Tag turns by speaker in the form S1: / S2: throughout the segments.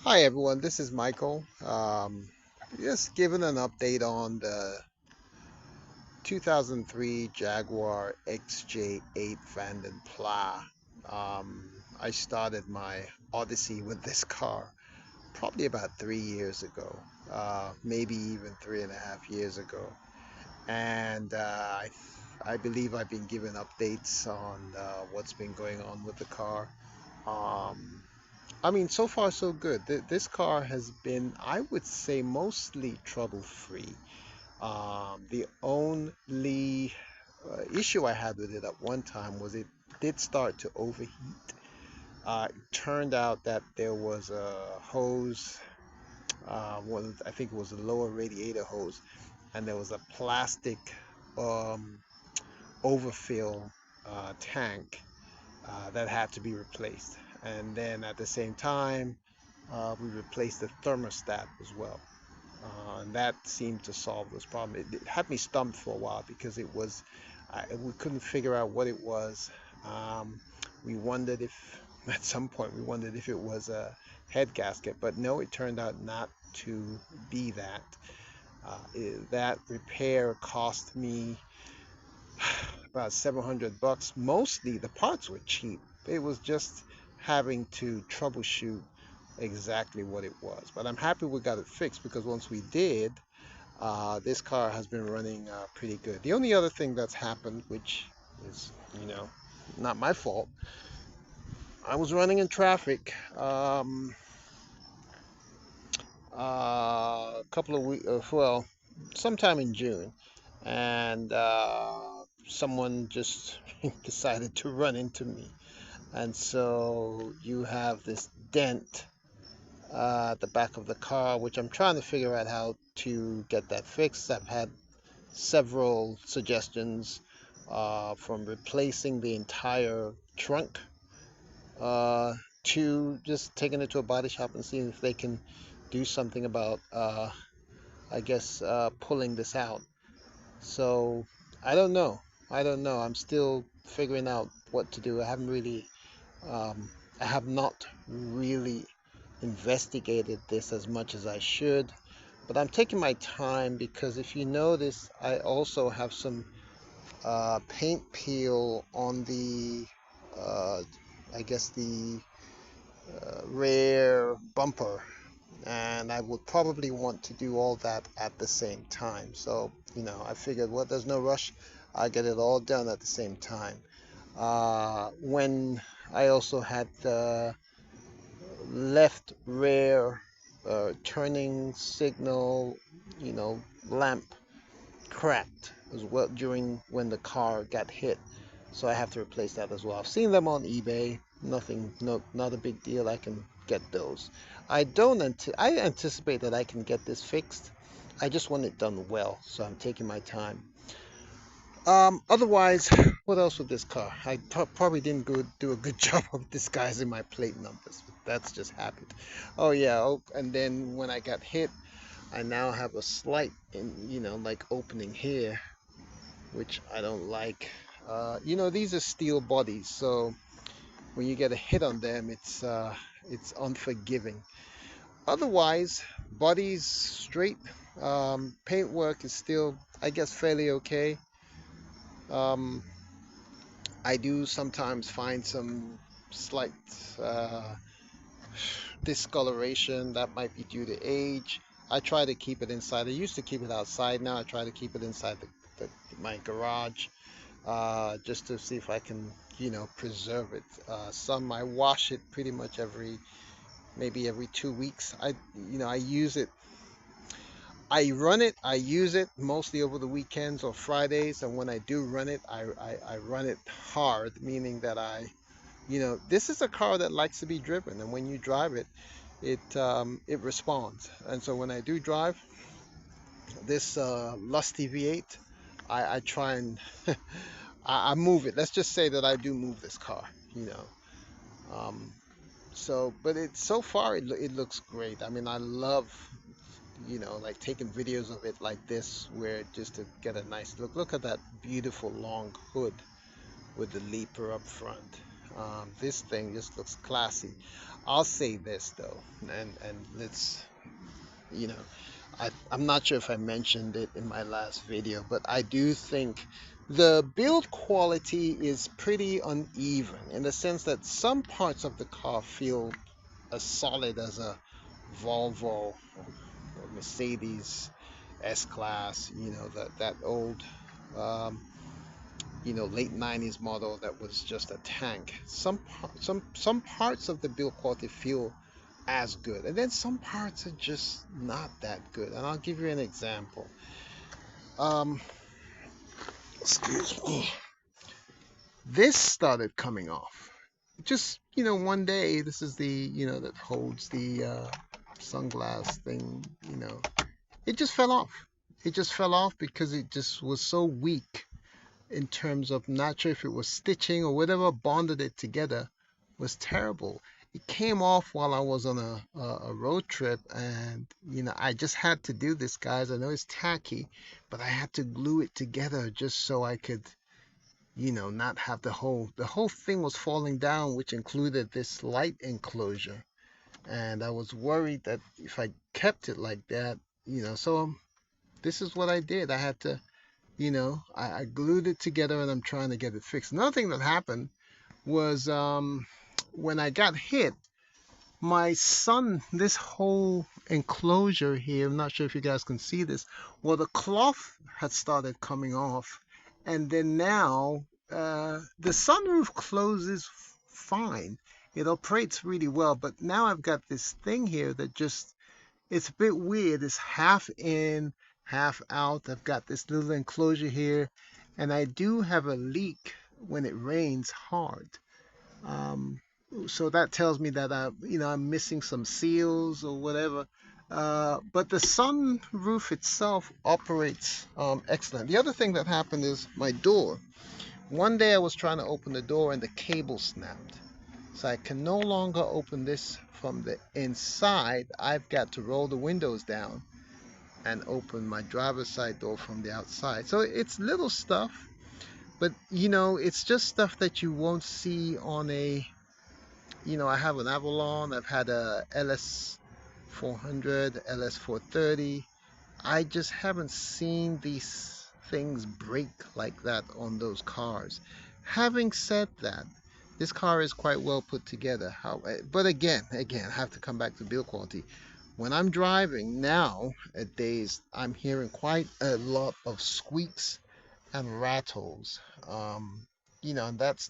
S1: Hi everyone, this is Michael. Just giving an update on the 2003 Jaguar XJ8 Vanden Plas. I started my odyssey with this car probably about 3 years ago, maybe even 3.5 years ago. And I believe I've been given updates on what's been going on with the car. Um, I mean, so far so good. This car has been, I would say, mostly trouble-free. The only issue I had with it at one time was it did start to overheat. It turned out that there was a hose, I think it was a lower radiator hose, and there was a plastic um, overfill tank that had to be replaced. And then at the same time, we replaced the thermostat as well. And that seemed to solve this problem. It had me stumped for a while because we couldn't figure out what it was. Um, we wondered if, at some point, we wondered if it was a head gasket, but no, it turned out not to be that. That repair cost me about 700 bucks. Mostly the parts were cheap. It was just having to troubleshoot exactly what it was. But I'm happy we got it fixed because once we did, this car has been running pretty good. The only other thing that's happened, which is, you know, not my fault, I was running in traffic a couple of weeks, well, sometime in June, and someone just decided to run into me. And so you have this dent at the back of the car, which I'm trying to figure out how to get that fixed. I've had several suggestions from replacing the entire trunk uh, to just taking it to a body shop and seeing if they can do something about, I guess, pulling this out. So I don't know. I don't know. I'm still figuring out what to do. Um, I have not really investigated this as much as I should, but I'm taking my time because if you notice, I also have some paint peel on uh, I guess the rear bumper, and I would probably want to do all that at the same time. So, I figured, well, there's no rush. I get it all done at the same time. When I also had the left rear turning signal, you know, lamp cracked as well during when the car got hit. So I have to replace that as well. I've seen them on eBay. Nothing, no, not a big deal. I can get those. I anticipate that I can get this fixed. I just want it done well, so I'm taking my time. Otherwise, what else with this car? I probably didn't do a good job of disguising my plate numbers. That's just habit. Oh yeah. Oh, and then when I got hit, I now have a slight, like opening here, which I don't like. These are steel bodies, so when you get a hit on them, it's unforgiving. Otherwise, body's straight. Paintwork is still, I guess, fairly okay. Um, I do sometimes find some slight uh, discoloration that might be due to age. I try to keep it inside. I used to keep it outside. Now I try to keep it inside my garage, just to see if I can, preserve it. Some I wash it pretty much maybe every 2 weeks. I use it. I use it mostly over the weekends or Fridays, and when I do run it, I run it hard, meaning that this is a car that likes to be driven, and when you drive it, it responds. And so when I do drive this lusty V8, I try and I move it. Let's just say that I do move this car, you know. Um, but so far it looks great. I mean, I love, like taking videos of it like this, where just to get a nice look. Look at that beautiful long hood with the leaper up front. This thing just looks classy. I'll say this though, and let's, you know, I'm not sure if I mentioned it in my last video, but I do think the build quality is pretty uneven in the sense that some parts of the car feel as solid as a Volvo or Mercedes S-Class, that old, um, late 90s model that was just a tank. Some parts of the build quality feel as good, and then some parts are just not that good. And I'll give you an example. Um, excuse me. This started coming off. Just, one day. This is the, that holds the sunglass thing. It just fell off. It just fell off because it just was so weak in terms of, not sure if it was stitching or whatever bonded it together was terrible. It came off while I was on a road trip, and I just had to do this, guys. I know it's tacky, but I had to glue it together just so I could, not have the whole thing was falling down, which included this light enclosure. And I was worried that if I kept it like that, so this is what I did. I had to, I glued it together, and I'm trying to get it fixed. Another thing that happened was, when I got hit, my son, this whole enclosure here, I'm not sure if you guys can see this, well, the cloth had started coming off. And then now, the sunroof closes fine. It operates really well. But now I've got this thing here that just, it's a bit weird. It's half in, half out. I've got this little enclosure here. And I do have a leak when it rains hard. Um, so that tells me that I'm missing some seals or whatever. But the sunroof itself operates excellent. The other thing that happened is my door. One day I was trying to open the door and the cable snapped. So I can no longer open this from the inside. I've got to roll the windows down and open my driver's side door from the outside. So it's little stuff, but it's just stuff that you won't see on a, I have an Avalon, I've had a LS 400, LS 430. I just haven't seen these things break like that on those cars. Having said that, this car is quite well put together. But again, I have to come back to build quality. When I'm driving nowadays, I'm hearing quite a lot of squeaks and rattles. And that's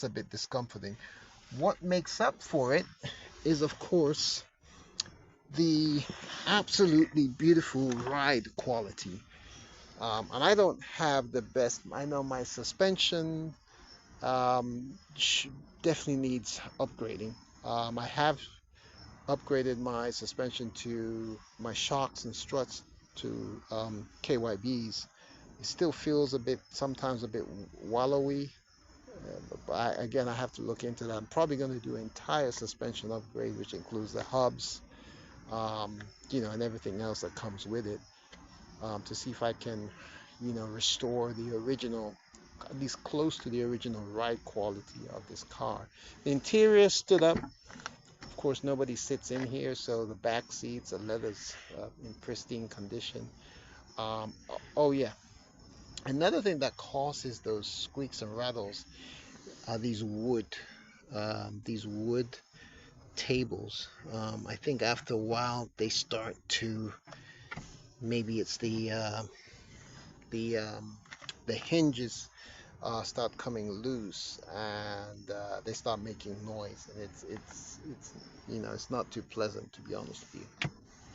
S1: a bit discomforting. What makes up for it is, of course, the absolutely beautiful ride quality. And I don't have the best. I know my suspension definitely needs upgrading. I have upgraded my suspension to my shocks and struts to KYBs. It still feels sometimes a bit wallowy. Again, I have to look into that. I'm probably going to do an entire suspension upgrade, which includes the hubs, and everything else that comes with it, to see if I can, restore the original, at least close to the original ride quality of this car. The interior stood up. Of course, nobody sits in here, so the back seats, the leather's in pristine condition. Oh yeah, another thing that causes those squeaks and rattles are these wood tables. I think after a while they start to, maybe it's the the hinges start coming loose, and they start making noise, and it's not too pleasant, to be honest with you.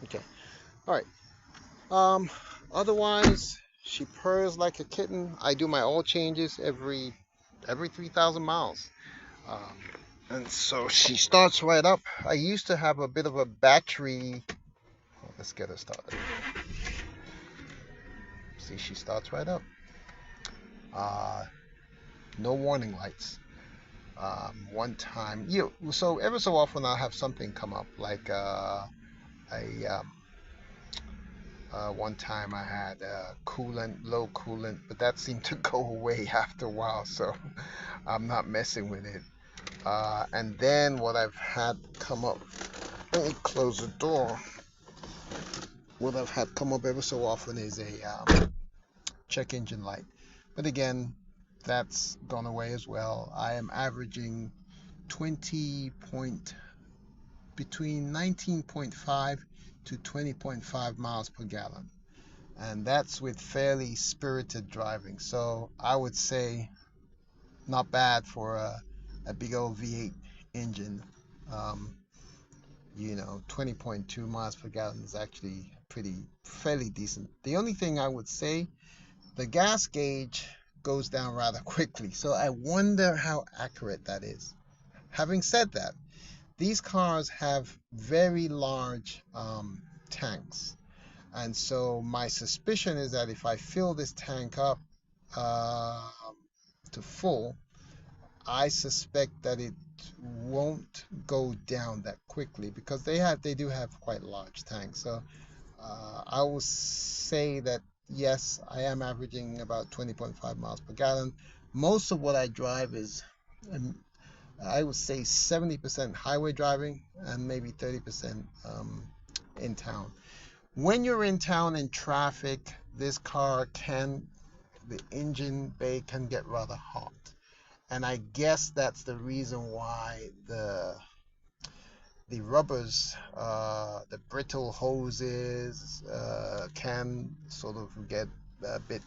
S1: Okay, all right. Otherwise, she purrs like a kitten. I do my oil changes every 3,000 miles. Um, and so she starts right up. I used to have a bit of a battery. Well, let's get her started. See, she starts right up. No warning lights. One time, so ever so often I'll have something come up, like a One time I had low coolant, but that seemed to go away after a while, so I'm not messing with it. And then what I've had come up, let me close the door. What I've had come up ever so often is a check engine light. But again, that's gone away as well. I am averaging 20 point between 19.5 to 20.5 miles per gallon. And that's with fairly spirited driving. So I would say not bad for a big old V8 engine. Um, 20.2 miles per gallon is actually fairly decent. The only thing I would say, the gas gauge goes down rather quickly. So I wonder how accurate that is. Having said that, these cars have very large tanks. And so my suspicion is that if I fill this tank up uh, to full, I suspect that it won't go down that quickly because they do have quite large tanks. So I will say that yes, I am averaging about 20.5 miles per gallon. Most of what I drive is, I would say 70% highway driving and maybe 30% in town. When you're in town in traffic, the engine bay can get rather hot. And I guess that's the reason why the rubbers, the brittle hoses, can sort of get a bit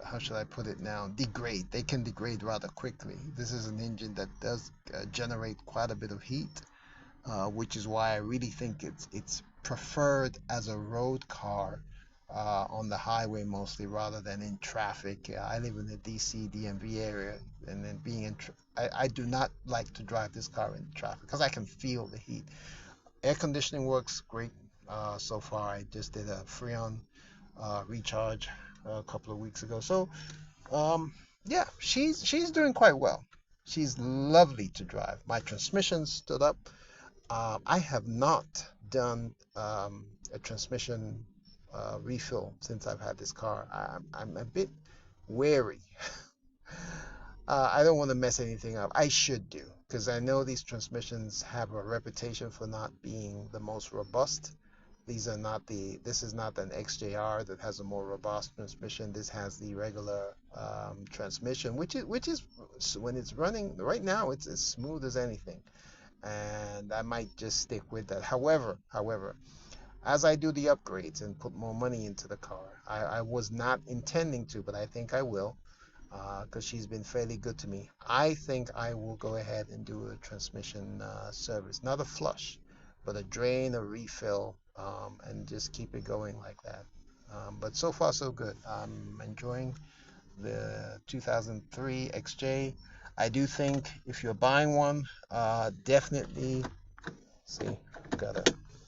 S1: how should I put it now? Degrade. They can degrade rather quickly. This is an engine that does generate quite a bit of heat, which is why I really think it's preferred as a road car on the highway mostly rather than in traffic. I live in the DC DMV area, and then I do not like to drive this car in traffic because I can feel the heat. Air conditioning works great so far. I just did a Freon recharge a couple of weeks ago, so yeah, she's doing quite well. She's lovely to drive. My transmission stood up. I have not done a transmission refill since I've had this car. I'm a bit wary. I don't want to mess anything up. I should do, because I know these transmissions have a reputation for not being the most robust. This is not an XJR that has a more robust transmission. This has the regular transmission, which is when it's running right now, it's as smooth as anything. And I might just stick with that. However, as I do the upgrades and put more money into the car, I was not intending to, but I think I will, because she's been fairly good to me. I think I will go ahead and do a transmission service, not a flush, but a drain, a refill, and just keep it going like that. But so far so good. I'm enjoying the 2003 XJ. I do think if you're buying one, definitely see, gotta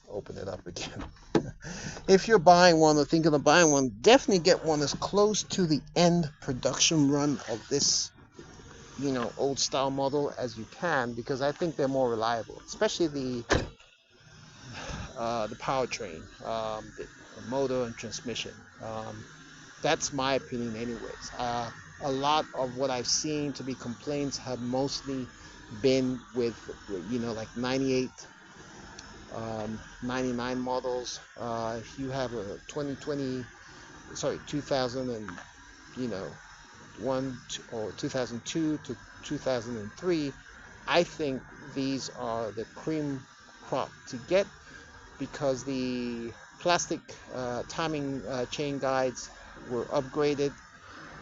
S1: open it up again. If you're buying one or thinking of buying one, definitely get one as close to the end production run of this, old style model as you can, because I think they're more reliable, especially the powertrain, the motor and transmission. That's my opinion anyways. A lot of what I've seen to be complaints have mostly been with, like 98, 99 models. If you have a 2000 and, 1 or 2002 to 2003, I think these are the cream crop to get, because the plastic timing chain guides were upgraded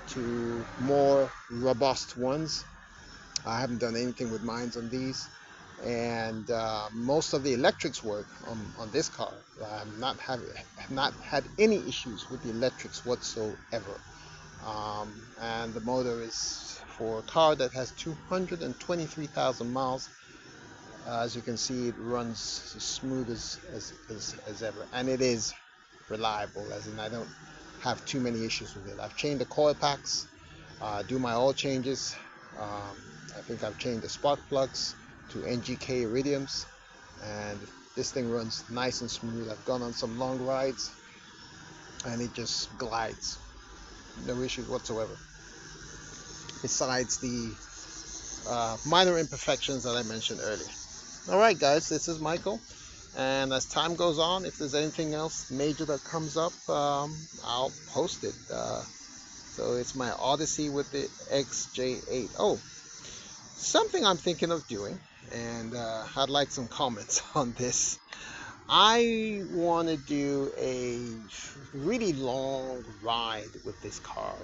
S1: to more robust ones. I haven't done anything with mines on these, and most of the electrics work on this car. Have not had any issues with the electrics whatsoever. And the motor is, for a car that has 223,000 miles. As you can see, it runs as smooth as ever, and it is reliable, as in I don't have too many issues with it. I've changed the coil packs, do my oil changes. I think I've changed the spark plugs to NGK iridiums, and this thing runs nice and smooth. I've gone on some long rides and it just glides, no issues whatsoever, besides the minor imperfections that I mentioned earlier. All right, guys, this is Michael, and as time goes on, if there's anything else major that comes up, I'll post it. So it's my Odyssey with the XJ8. Oh, something I'm thinking of doing, and I'd like some comments on this. I want to do a really long ride with this car,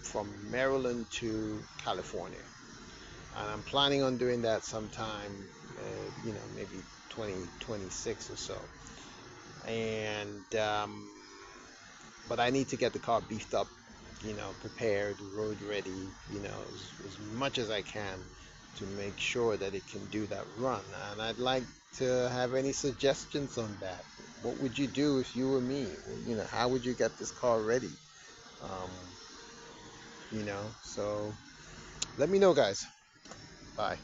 S1: from Maryland to California. And I'm planning on doing that sometime, maybe 2026 or so. And but I need to get the car beefed up, prepared, road ready, as much as I can to make sure that it can do that run. And I'd like to have any suggestions on that. What would you do if you were me? How would you get this car ready? Um, so let me know, guys. Bye.